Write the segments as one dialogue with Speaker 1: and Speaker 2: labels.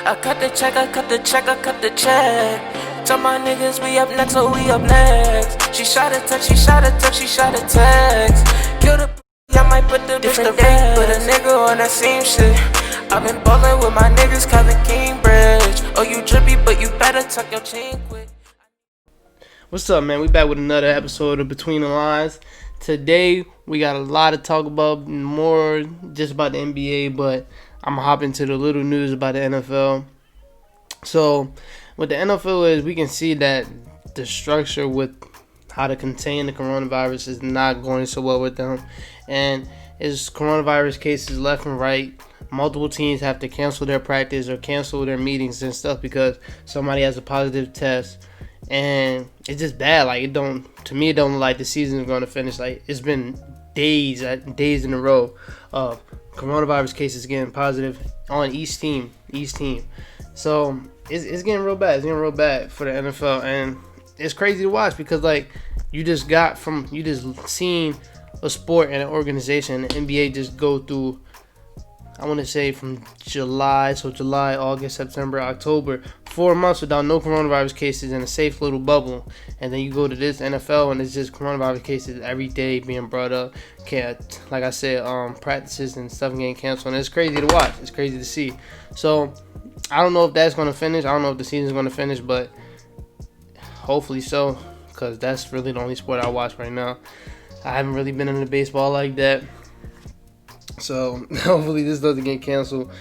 Speaker 1: I cut the check, I cut the check, I cut the check. Tell my niggas we up next, so we up next. She shot a text, she shot a text, she shot a text. Kill the I might put the different day, put a nigga on that same shit. I've been ballin' with my niggas, Kevin Cambridge. Oh, you drippy, but you better tuck your chain quick.
Speaker 2: What's up, man? We back with another episode of Between the Lines. Today, we got a lot to talk about, more just about the NBA, but I'm going to hop into the little news about the NFL. So, what the NFL is, we can see that the structure with how to contain the coronavirus is not going so well with them. And it's coronavirus cases left and right. Multiple teams have to cancel their practice or cancel their meetings and stuff because somebody has a positive test. And it's just bad. Like, it don't look like the season is going to finish. Like, it's been days in a row of coronavirus cases getting positive on each team. So it's getting real bad. It's getting real bad for the NFL, and it's crazy to watch because, like, you just seen a sport and an organization, the NBA, just go through, I want to say from July, August, September, October, 4 months without no coronavirus cases in a safe little bubble. And then you go to this NFL and it's just coronavirus cases every day being brought up. Like I said, practices and stuff getting canceled. And it's crazy to watch. It's crazy to see. So I don't know if that's going to finish. I don't know if the season's going to finish, but hopefully so, because that's really the only sport I watch right now. I haven't really been into baseball like that. So hopefully this doesn't get canceled.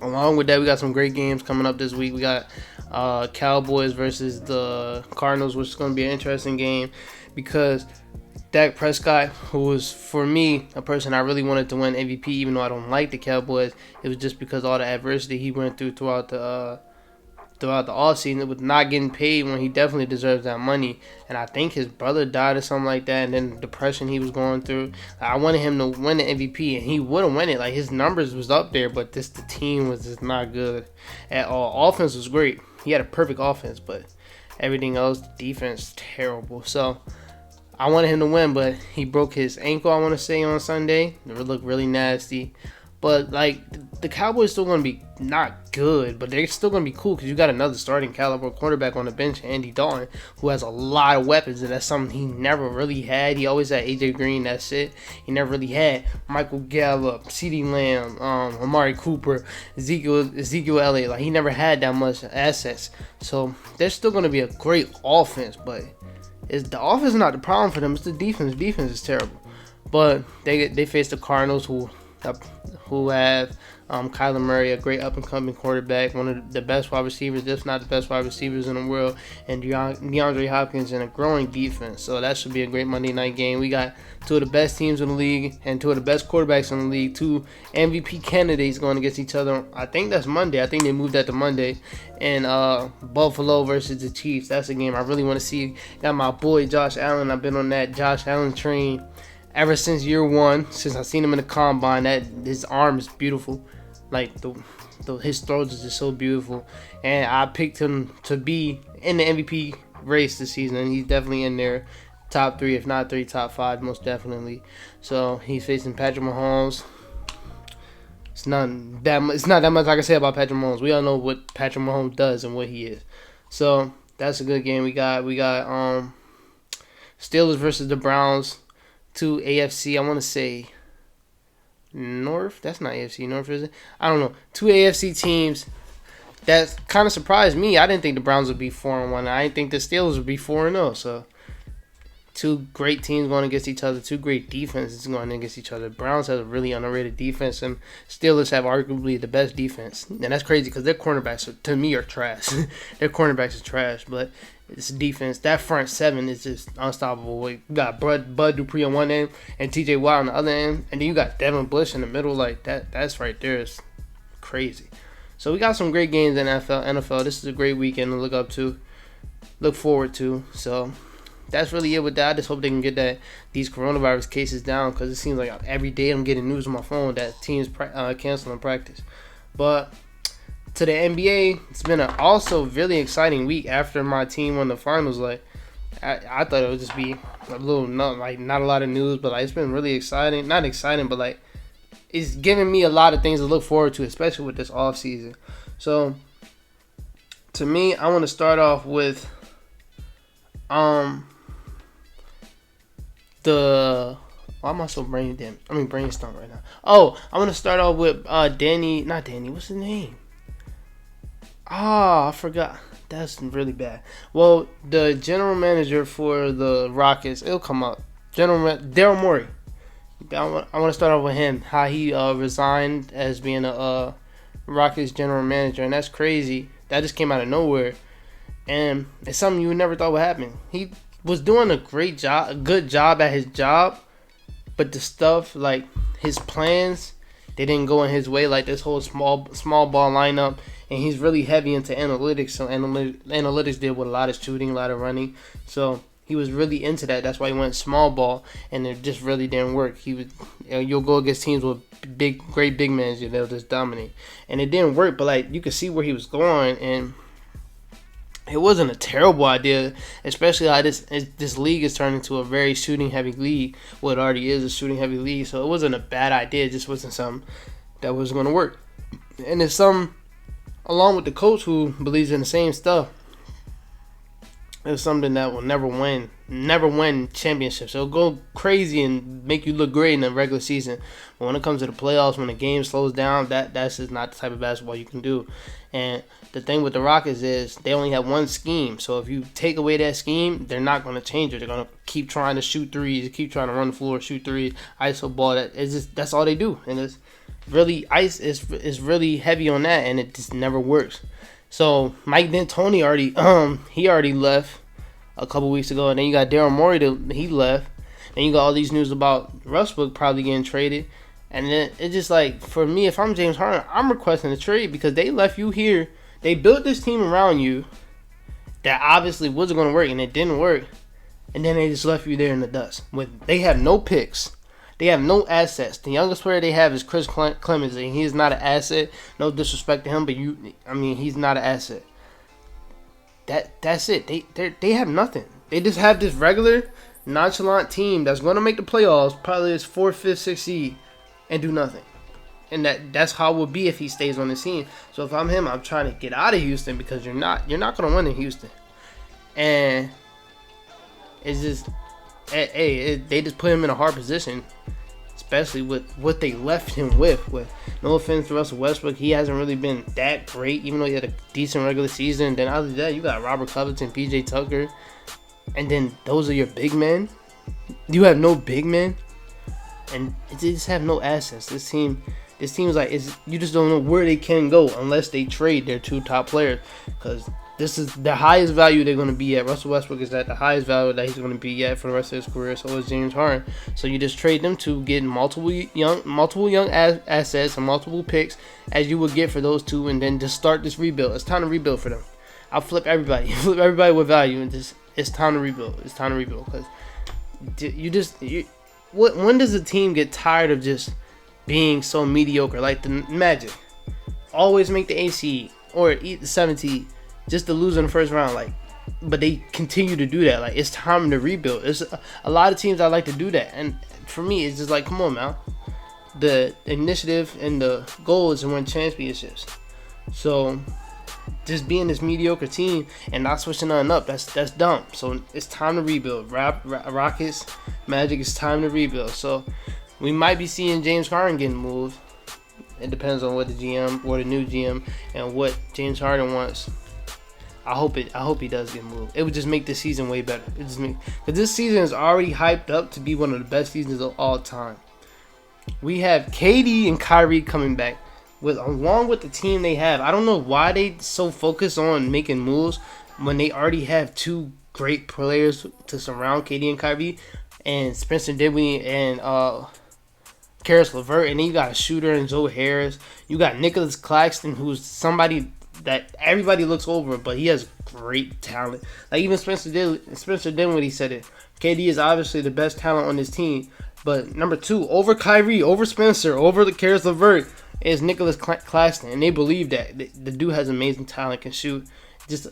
Speaker 2: Along with that, we got some great games coming up this week. We got Cowboys versus the Cardinals, which is going to be an interesting game because Dak Prescott, who was, for me, a person I really wanted to win MVP, even though I don't like the Cowboys, it was just because all the adversity he went through throughout the offseason with not getting paid when he definitely deserves that money. And I think his brother died or something like that, and then the depression he was going through. I wanted him to win the MVP, and he wouldn't win it. Like, his numbers was up there, but the team was just not good at all. Offense was great. He had a perfect offense, but everything else, the defense, terrible. So I wanted him to win, but he broke his ankle, I want to say, on Sunday. It looked really nasty. But, like, the Cowboys still going to be not good, but they're still going to be cool because you got another starting caliber quarterback on the bench, Andy Dalton, who has a lot of weapons, and that's something he never really had. He always had A.J. Green, that's it. He never really had Michael Gallup, CeeDee Lamb, Amari Cooper, Ezekiel Elliott. Like, he never had that much assets. So, they're still going to be a great offense, but the offense is not the problem for them. It's the defense. Defense is terrible. But they face the Cardinals, who have Kyler Murray, a great up-and-coming quarterback, one of the best wide receivers, if not the best wide receivers in the world, and DeAndre Hopkins in a growing defense. So that should be a great Monday night game. We got two of the best teams in the league and two of the best quarterbacks in the league, two MVP candidates going against each other. I think that's Monday. I think they moved that to Monday. And Buffalo versus the Chiefs. That's a game I really want to see. Got my boy Josh Allen. I've been on that Josh Allen train ever since year one, since I seen him in the combine. That his arm is beautiful, like his throws is just so beautiful, and I picked him to be in the MVP race this season, and he's definitely in there, top 3, if not 3, top 5, most definitely. So he's facing Patrick Mahomes. It's not that much I can say about Patrick Mahomes. We all know what Patrick Mahomes does and what he is. So that's a good game. We got Steelers versus the Browns. To AFC, I want to say North. That's not AFC North, is it? I don't know. 2 AFC teams. That kind of surprised me. I didn't think the Browns would be 4-1. I didn't think the Steelers would be 4-0. So 2 great teams going against each other. 2 great defenses going against each other. Browns have a really underrated defense, and Steelers have arguably the best defense. And that's crazy because their cornerbacks, to me, are trash. Their cornerbacks are trash, but it's defense. That front 7 is just unstoppable. You got Bud Dupree on one end and TJ Watt on the other end, and then you got Devin Bush in the middle. Like that's right there is crazy. So we got some great games in NFL. This is a great weekend to look forward to. So that's really it with that. I just hope they can get these coronavirus cases down, because it seems like every day I'm getting news on my phone that teams canceling practice. But to the NBA, it's been an also really exciting week after my team won the finals. Like, I thought it would just be a little not a lot of news, but like it's been really exciting. Not exciting, but like it's giving me a lot of things to look forward to, especially with this off season. So to me, I want to start off with the why am I so brainstorm right now? Oh, I want to start off with not Danny. What's his name? I forgot. That's really bad. Well, the general manager for the Rockets, it'll come up. Daryl Morey. I want to start off with him. How he resigned as being a Rockets general manager, and that's crazy. That just came out of nowhere, and it's something you never thought would happen. He was doing a good job at his job, but the stuff like his plans, they didn't go in his way. Like this whole small ball lineup, and he's really heavy into analytics. So analytics did with a lot of shooting, a lot of running. So he was really into that. That's why he went small ball, and it just really didn't work. You'll go against teams with great big men, and they'll just dominate, and it didn't work. But like you could see where he was going, and it wasn't a terrible idea, especially how this league is turning into a very shooting heavy league. Well, it already is a shooting heavy league, so it wasn't a bad idea. It just wasn't something that was going to work. And it's along with the coach who believes in the same stuff. It's something that will never win championships. It'll go crazy and make you look great in the regular season, but when it comes to the playoffs, when the game slows down, that's just not the type of basketball you can do. And the thing with the Rockets is they only have one scheme. So if you take away that scheme, they're not going to change it. They're going to keep trying to shoot threes, keep trying to run the floor, shoot threes, ISO ball. That's all they do, and it's really is really heavy on that, and it just never works. So Mike D'Antoni already left a couple weeks ago, and then you got Daryl Morey he left. Then you got all these news about Westbrook probably getting traded. And then it's just like, for me, if I'm James Harden, I'm requesting a trade because they left you here. They built this team around you that obviously wasn't going to work, and it didn't work. And then they just left you there in the dust. They have no picks. They have no assets. The youngest player they have is Chris Clemens, and he is not an asset. No disrespect to him, but he's not an asset. That's it. They have nothing. They just have this regular, nonchalant team that's going to make the playoffs, probably its 4th, 5th, 6th seed, and do nothing. And that's how it will be if he stays on the team. So if I'm him, I'm trying to get out of Houston because you're not going to win in Houston. And it's just, they just put him in a hard position, especially with what they left him with. No offense to Russell Westbrook, he hasn't really been that great, even though he had a decent regular season. Then other than that, you got Robert Covington, PJ Tucker, and then those are your big men. You have no big men, and they just have no assets. This team is like, you just don't know where they can go unless they trade their 2 top players, because this is the highest value they're going to be at. Russell Westbrook is at the highest value that he's going to be at for the rest of his career. So is James Harden. So you just trade them to get multiple young assets and multiple picks as you would get for those 2, and then just start this rebuild. It's time to rebuild for them. I'll flip everybody with value, and it's time to rebuild. It's time to rebuild because when does a team get tired of just being so mediocre? Like the Magic, always make the 8 seed or eat the 7 seed just to lose in the first round. But they continue to do that. Like, it's time to rebuild. There's a lot of teams that like to do that, and for me, it's just like, come on, man. The initiative and the goal is to win championships. So just being this mediocre team and not switching nothing up, that's dumb. So it's time to rebuild. Rockets, Magic, it's time to rebuild. So we might be seeing James Harden getting moved. It depends on what the GM or the new GM and what James Harden wants. I hope he does get moved. It would just make this season way better. Because this season is already hyped up to be one of the best seasons of all time. We have KD and Kyrie coming back along with the team they have. I don't know why they so focused on making moves when they already have 2 great players to surround KD and Kyrie, and Spencer Dinwiddie and Karis LeVert, and then you got a shooter in Joe Harris. You got Nicholas Claxton, who's somebody that everybody looks over, but he has great talent. Like, even Spencer Dinwiddie said it. KD is obviously the best talent on this team, but number 2 over Kyrie, over Spencer, over the Karis LeVert is Nicholas Claxton, and they believe that the dude has amazing talent, can shoot. Just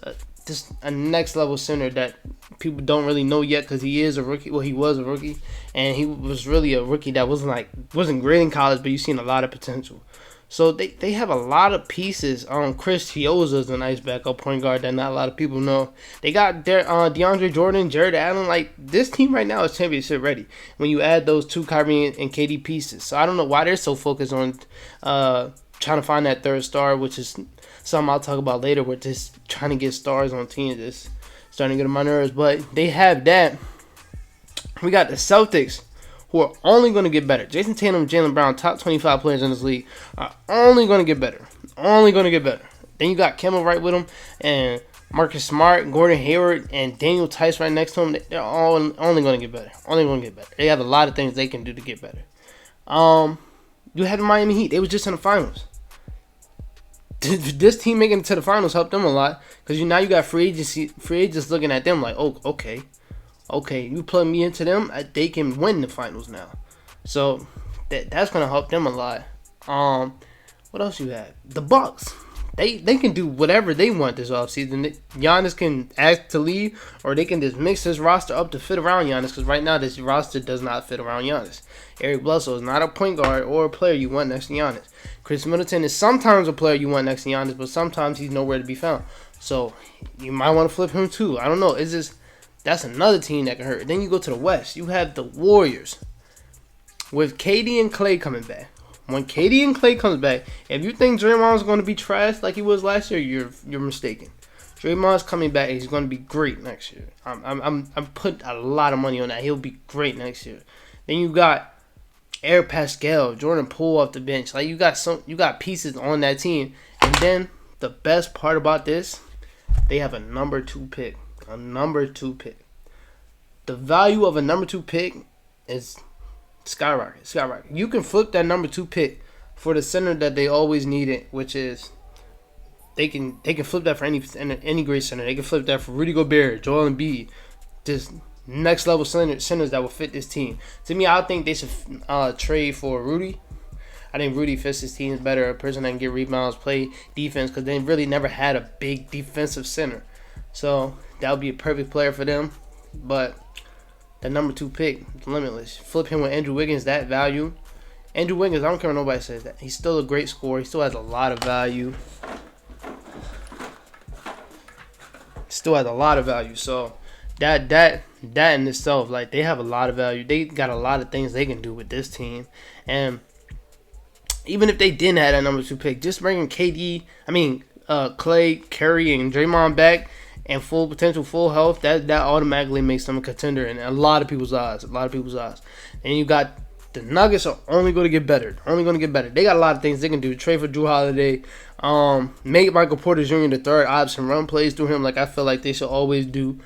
Speaker 2: just a next level center that people don't really know yet because he is a rookie. Well, he was a rookie, and he was really a rookie that wasn't great in college, but you've seen a lot of potential. So they have a lot of pieces. Chris Chioza is a nice backup point guard that not a lot of people know. They got their DeAndre Jordan, Jared Allen. Like, this team right now is championship ready. When you add those two Kyrie and KD pieces, so I don't know why they're so focused on trying to find that third star, which is something I'll talk about later. We're just trying to get stars on teams. It's starting to get on my nerves, but they have that. We got the Celtics, who are only going to get better. Jason Tatum, Jaylen Brown, top 25 players in this league, are only going to get better. Only going to get better. Then you got Kemba right with him, and Marcus Smart, Gordon Hayward, and Daniel Tice right next to him. They're all only going to get better. Only going to get better. They have a lot of things they can do to get better. You had the Miami Heat. They was just in the finals. This team making it to the finals helped them a lot because now you got free agents looking at them like, oh, okay, you plug me into them, they can win the finals now. So that's gonna help them a lot. What else you have? The Bucks. They can do whatever they want this offseason. Giannis can ask to leave, or they can just mix this roster up to fit around Giannis, because right now this roster does not fit around Giannis. Eric Bledsoe is not a point guard or a player you want next to Giannis. Chris Middleton is sometimes a player you want next to Giannis, but sometimes he's nowhere to be found. So you might want to flip him too. I don't know. That's another team that can hurt. Then you go to the West. You have the Warriors with KD and Klay coming back. When KD and Klay comes back, if you think Draymond's going to be trash like he was last year, you're mistaken. Draymond's coming back. He's going to be great next year. I'm putting a lot of money on that. He'll be great next year. Then you got Eric Pascal, Jordan Poole off the bench. Like, you got pieces on that team. And then the best part about this, they have a number 2 pick. A number 2 pick. The value of a number 2 pick is skyrocket. You can flip that number 2 pick for the center that they always needed, which is they can flip that for any great center. They can flip that for Rudy Gobert, Joel Embiid, just next level centers that will fit this team. To me, I think they should trade for Rudy. I think Rudy fits his team better, a person that can get rebounds, play defense, because they really never had a big defensive center. So that would be a perfect player for them. But the number 2 pick is limitless. Flip him with Andrew Wiggins, that value. Andrew Wiggins, I don't care what nobody says that. He's still a great scorer. He still has a lot of value. So that in itself, like, they have a lot of value. They got a lot of things they can do with this team. And even if they didn't have that number 2 pick, just bringing Klay, Curry, and Draymond back and full potential, full health, that automatically makes them a contender in a lot of people's eyes. And you got the Nuggets are only going to get better. They got a lot of things they can do. Trade for Drew Holiday. Make Michael Porter Jr. the third option. Run plays through him like I feel like they should always do.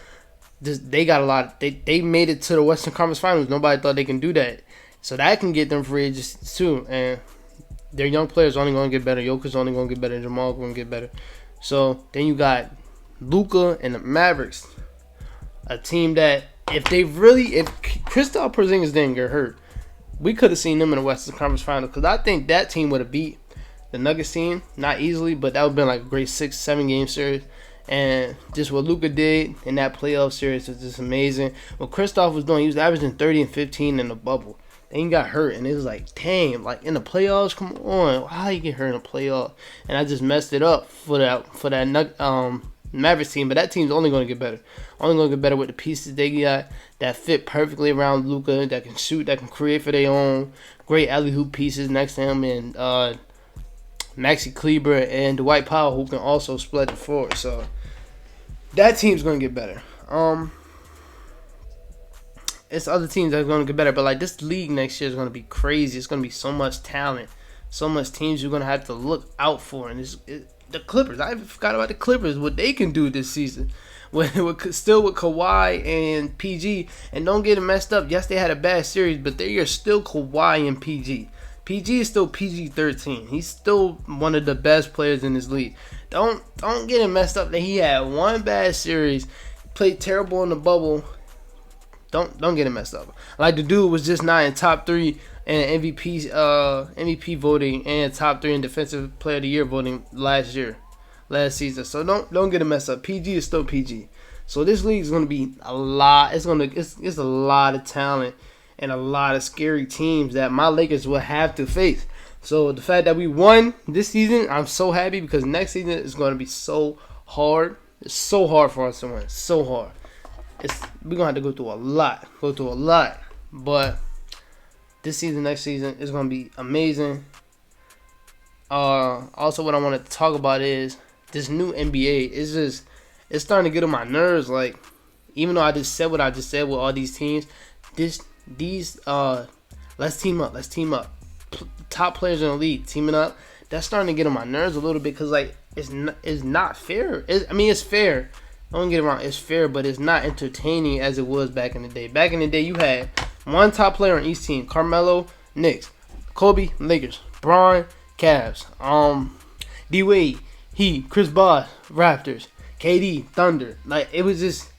Speaker 2: They got a lot. They made it to the Western Conference Finals. Nobody thought they can do that. So that can get them free agents too. And their young players only going to get better. Jokic's only going to get better. And Jamal going to get better. So then you got Luka and the Mavericks, a team that if Kristaps Porzingis didn't get hurt, we could have seen them in the Western Conference Finals, because I think that team would have beat the Nuggets team, not easily, but that would have been like a great 6-7 game series. And just what Luka did in that playoff series was just amazing. What Kristaps was doing, he was averaging 30 and 15 in the bubble. Then he got hurt, and it was like, damn, like in the playoffs, come on, how you get hurt in the playoffs? And I just messed it up for that Mavericks team, but that team's only going to get better. Only going to get better with the pieces they got that fit perfectly around Luka, that can shoot, that can create for their own. Great alley-hoop pieces next to him, and Maxi Kleber and Dwight Powell, who can also split the floor. So that team's going to get better. It's other teams that are going to get better, but like this league next year is going to be crazy. It's going to be so much talent, so much teams you're going to have to look out for, and the Clippers. I forgot about the Clippers, what they can do this season. Still with Kawhi and PG. And don't get it messed up. Yes, they had a bad series, but they are still Kawhi and PG. PG is still PG-13. He's still one of the best players in this league. Don't get it messed up that he had one bad series, played terrible in the bubble. Don't get it messed up. Like, the dude was just not in top 3 in MVP voting and top 3 in Defensive Player of the Year voting last year. last season. So don't get it messed up. PG is still PG. So this league is gonna be a lot. It's a lot of talent and a lot of scary teams that my Lakers will have to face. So the fact that we won this season, I'm so happy because next season is gonna be so hard. It's so hard for us to win. So hard. We're gonna have to go through a lot. But this season, next season is gonna be amazing. Also, what I wanted to talk about is this new NBA. It's starting to get on my nerves. Like, even though I just said what I just said with all these teams, let's team up. Top players in the league teaming up. That's starting to get on my nerves a little bit because like it's not fair. It's fair. Don't get it wrong. It's fair, but it's not entertaining as it was back in the day. Back in the day, you had one top player on each team: Carmelo, Knicks; Kobe, Lakers; Bron, Cavs; D Wade, Heat; Chris Bosh, Raptors; KD, Thunder. Like it was just,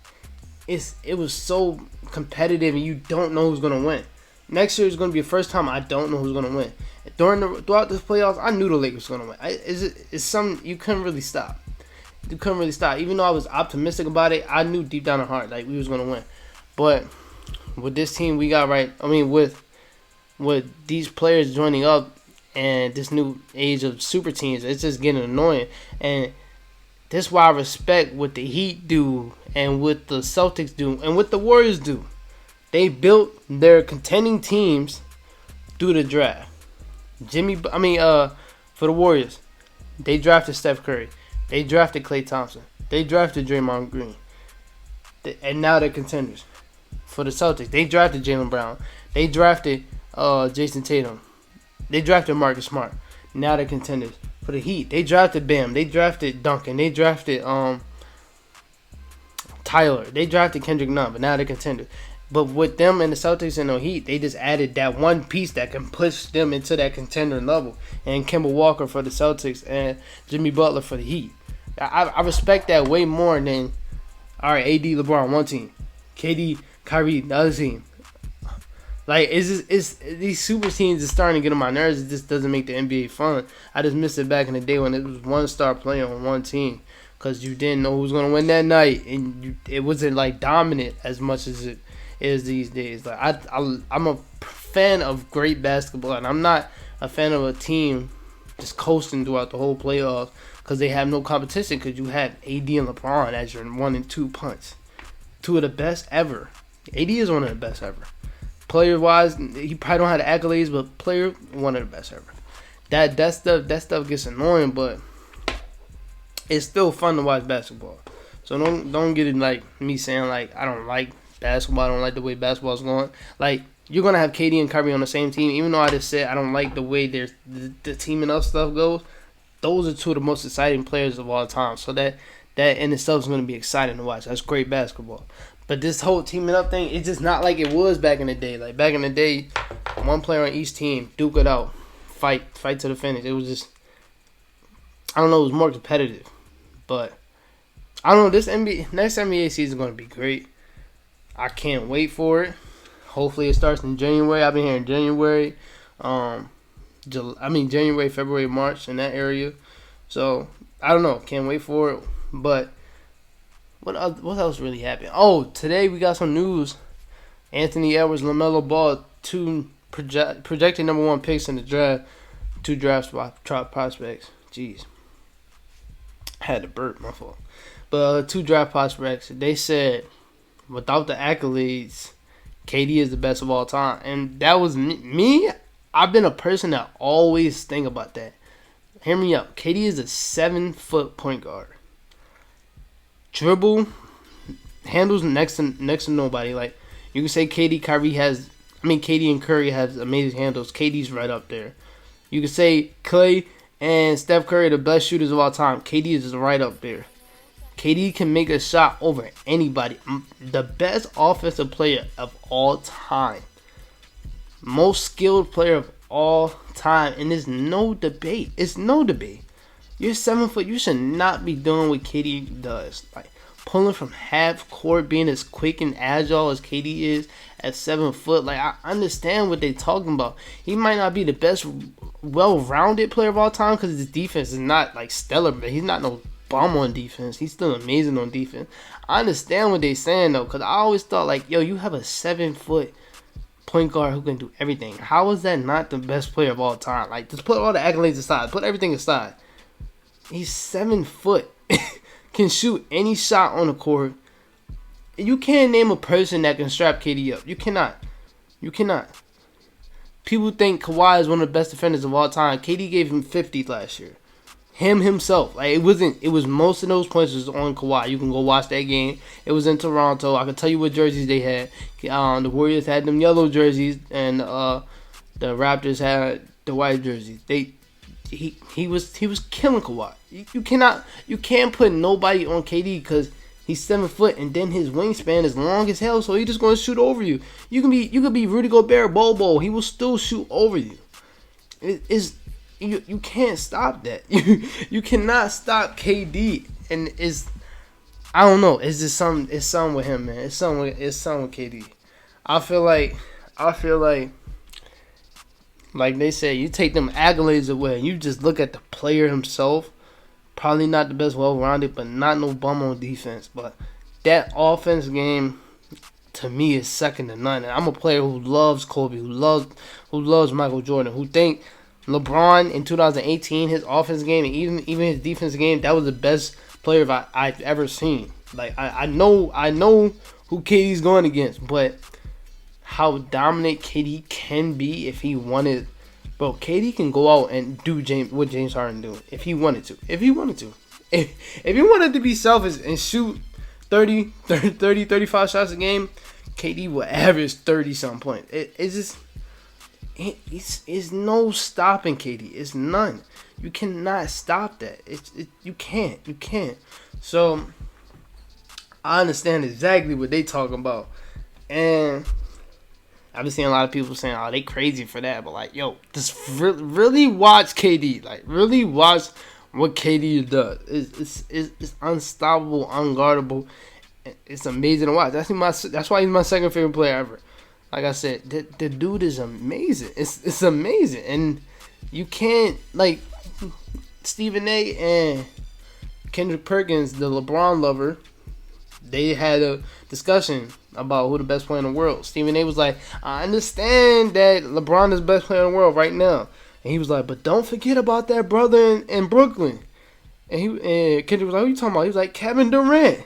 Speaker 2: it was so competitive, and you don't know who's gonna win. Next year is gonna be the first time I don't know who's gonna win. Throughout this playoffs, I knew the Lakers were gonna win. It's something you couldn't really stop. Even though I was optimistic about it, I knew deep down in heart like we was gonna win. But with this team we got right, with these players joining up and this new age of super teams, it's just getting annoying. And that's why I respect what the Heat do and what the Celtics do and what the Warriors do. They built their contending teams through the draft. For the Warriors, they drafted Steph Curry. They drafted Klay Thompson. They drafted Draymond Green. And now they're contenders. For the Celtics, they drafted Jaylen Brown. They drafted Jason Tatum. They drafted Marcus Smart. Now they're contenders. For the Heat, they drafted Bam. They drafted Duncan. They drafted Tyler. They drafted Kendrick Nunn. But now they're contenders. But with them and the Celtics and the Heat, they just added that one piece that can push them into that contender level. And Kemba Walker for the Celtics and Jimmy Butler for the Heat. I respect that way more than, all right, AD, LeBron, one team. KD, Kyrie, the other team. Like, these super teams is starting to get on my nerves. It just doesn't make the NBA fun. I just miss it back in the day when it was one star player on one team. Because you didn't know who was going to win that night. And it wasn't, like, dominant as much as it is these days. Like I'm a fan of great basketball, and I'm not a fan of a team just coasting throughout the whole playoffs because they have no competition. Because you had AD and LeBron as your 1 and 2 punts, two of the best ever. AD is one of the best ever. Player wise, he probably don't have the accolades, but player, one of the best ever. That stuff gets annoying, but it's still fun to watch basketball. So don't get it like me saying like I don't like basketball. I don't like the way basketball's going. Like, you're going to have KD and Kyrie on the same team. Even though I just said I don't like the way the teaming up stuff goes, those are two of the most exciting players of all time. So that in itself is going to be exciting to watch. That's great basketball. But this whole teaming up thing, it's just not like it was back in the day. Like, back in the day, one player on each team, duke it out, fight to the finish. It was just, I don't know, it was more competitive. But, I don't know, next NBA season is going to be great. I can't wait for it. Hopefully it starts in January. I've been here in January. January, February, March, in that area. So, I don't know. Can't wait for it. But, what else really happened? Oh, today we got some news. Anthony Edwards, LaMelo Ball, two projected number 1 picks in the draft. 2 draft prospects. Jeez. I had to burp, my fault. But 2 draft prospects. They said, without the accolades, KD is the best of all time. And that was me. I've been a person that always think about that. Hear me out. KD is a 7-foot point guard. Dribble, handles next to nobody. Like, you can say KD and Curry has amazing handles. KD's right up there. You can say Klay and Steph Curry are the best shooters of all time. KD is right up there. KD can make a shot over anybody. The best offensive player of all time. Most skilled player of all time. And there's no debate. It's no debate. You're 7 foot. You should not be doing what KD does. Like, pulling from half court, being as quick and agile as KD is at 7 foot. Like, I understand what they're talking about. He might not be the best well-rounded player of all time because his defense is not, like, stellar. But he's not no bum on defense. He's still amazing on defense. I understand what they're saying though, because I always thought like, yo, you have a 7-foot point guard who can do everything. How is that not the best player of all time? Like, just put all the accolades aside, put everything aside. He's 7 foot, can shoot any shot on the court. You can't name a person that can strap KD up. You cannot. You cannot. People think Kawhi is one of the best defenders of all time. KD gave him 50 last year. Him himself. Like, it was most of those points was on Kawhi. You can go watch that game. It was in Toronto. I can tell you what jerseys they had. The Warriors had them yellow jerseys, and the Raptors had the white jerseys. He was killing Kawhi. You can't put nobody on KD because he's 7 foot, and then his wingspan is long as hell, so he's just gonna shoot over you. You could be Rudy Gobert, Bobo. He will still shoot over you. You can't stop that. You cannot stop KD, and I don't know. It's just something. It's something with him, man. It's something with KD. I feel like they say, you take them accolades away, and you just look at the player himself. Probably not the best well-rounded, but not no bum on defense. But that offense game, to me, is second to none. And I'm a player who loves Kobe, who loves Michael Jordan, who think LeBron in 2018, his offense game and even his defense game, that was the best player I've ever seen. Like, I know who KD's going against, but how dominant KD can be if he wanted. Bro, KD can go out and do what James Harden do if he wanted to. If he wanted to be selfish and shoot 35 shots a game, KD will average 30-something points. It's no stopping KD. It's none. You cannot stop that. You can't. So I understand exactly what they talking about, and I've been seeing a lot of people saying, "Oh, they crazy for that," but like, yo, just really watch KD. Like, really watch what KD does. It's unstoppable, unguardable. It's amazing to watch. That's why he's my second favorite player ever. Like I said, the dude is amazing. It's amazing, and you can't, like, Stephen A. and Kendrick Perkins, the LeBron lover, they had a discussion about who the best player in the world. Stephen A. was like, I understand that LeBron is the best player in the world right now, and he was like, but don't forget about that brother in Brooklyn. And Kendrick was like, what are you talking about? He was like, Kevin Durant.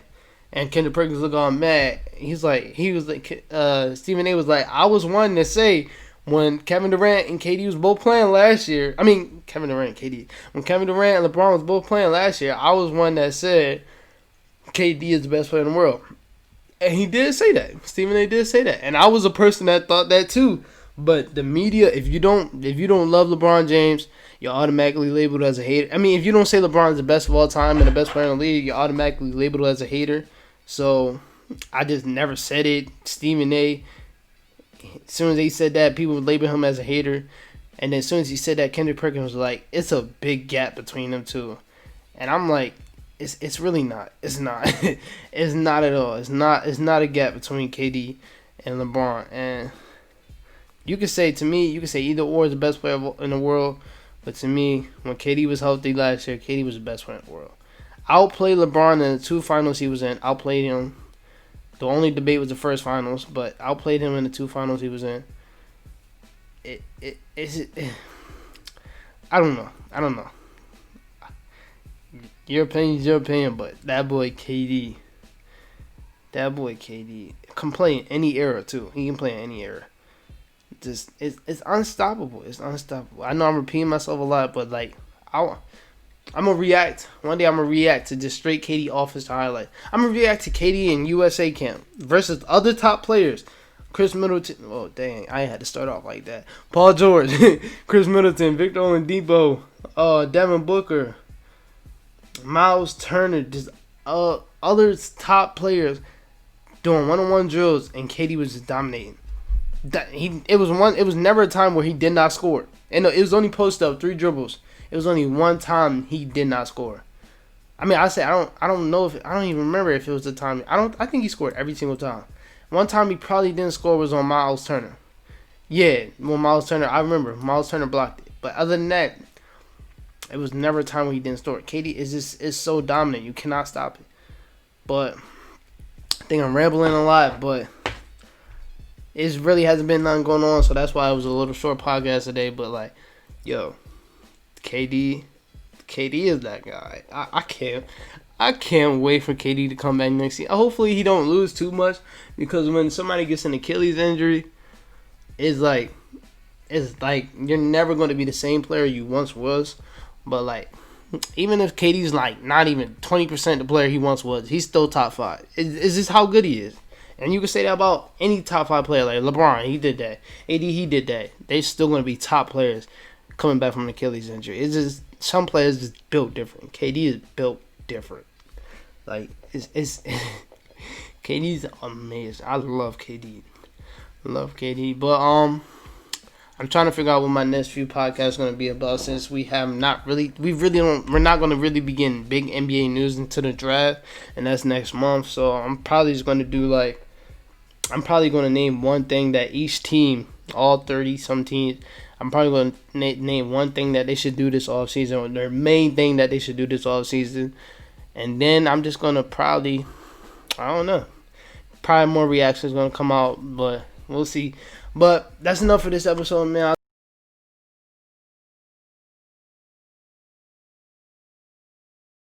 Speaker 2: And Kendrick Perkins looked all mad. He was like, Stephen A. was like, I was one to say when Kevin Durant and KD was both playing last year. I mean, Kevin Durant and KD. When Kevin Durant and LeBron was both playing last year, I was one that said KD is the best player in the world. And he did say that. Stephen A. did say that. And I was a person that thought that too. But the media, if you don't love LeBron James, you're automatically labeled as a hater. I mean, if you don't say LeBron is the best of all time and the best player in the league, you're automatically labeled as a hater. So I just never said it. Stephen A., as soon as he said that, people would label him as a hater. And then as soon as he said that, Kendrick Perkins was like, it's a big gap between them two. And I'm like, it's really not. It's not. It's not at all. It's not a gap between KD and LeBron. And you could say either or is the best player in the world. But to me, when KD was healthy last year, KD was the best player in the world. Outplayed LeBron in the 2 finals he was in. Outplayed him. The only debate was the first finals, but outplayed him in the 2 finals he was in. I don't know. Your opinion's your opinion, but that boy KD can play in any era too. He can play in any era. It's unstoppable. It's unstoppable. I know I'm repeating myself a lot, but like I'm gonna react. One day I'm gonna react to just straight KD offense highlight. I'm gonna react to KD in USA camp versus other top players. Chris Middleton. Oh dang, I had to start off like that. Paul George, Chris Middleton, Victor Oladipo, Devin Booker, Miles Turner, just other top players doing one-on-one drills, and KD was just dominating. It was never a time where he did not score. And it was only post up 3 dribbles. It was only one time he did not score. I mean, I don't know if I don't even remember if it was the time. I think he scored every single time. One time he probably didn't score was on Miles Turner. Yeah, well, Miles Turner, I remember Miles Turner blocked it. But other than that, It was never a time where he didn't score. KD is so dominant. You cannot stop it. But I think I'm rambling a lot, but it really hasn't been nothing going on, so that's why it was a little short podcast today. But like, yo, KD is that guy. I can't wait for KD to come back next year. Hopefully he don't lose too much, because when somebody gets an Achilles injury, it's like you're never going to be the same player you once was. But like, even if KD's like not even 20% the player he once was, he's still top 5. It's just how good he is. And you can say that about any top 5 player. Like LeBron, he did that. AD, he did that. They're still going to be top players coming back from an Achilles injury. It's just some players just built different. KD is built different. Like, it's KD's amazing. I love KD. But I'm trying to figure out what my next few podcasts are going to be about, since we're not going to really begin big NBA news until the draft, and that's next month. So I'm probably just going to do name one thing that each team, all 30 some teams, I'm probably going to name one thing that they should do this offseason, or their main thing that they should do this offseason. And then I'm just going to probably more reactions going to come out, but we'll see. But that's enough for this episode, man.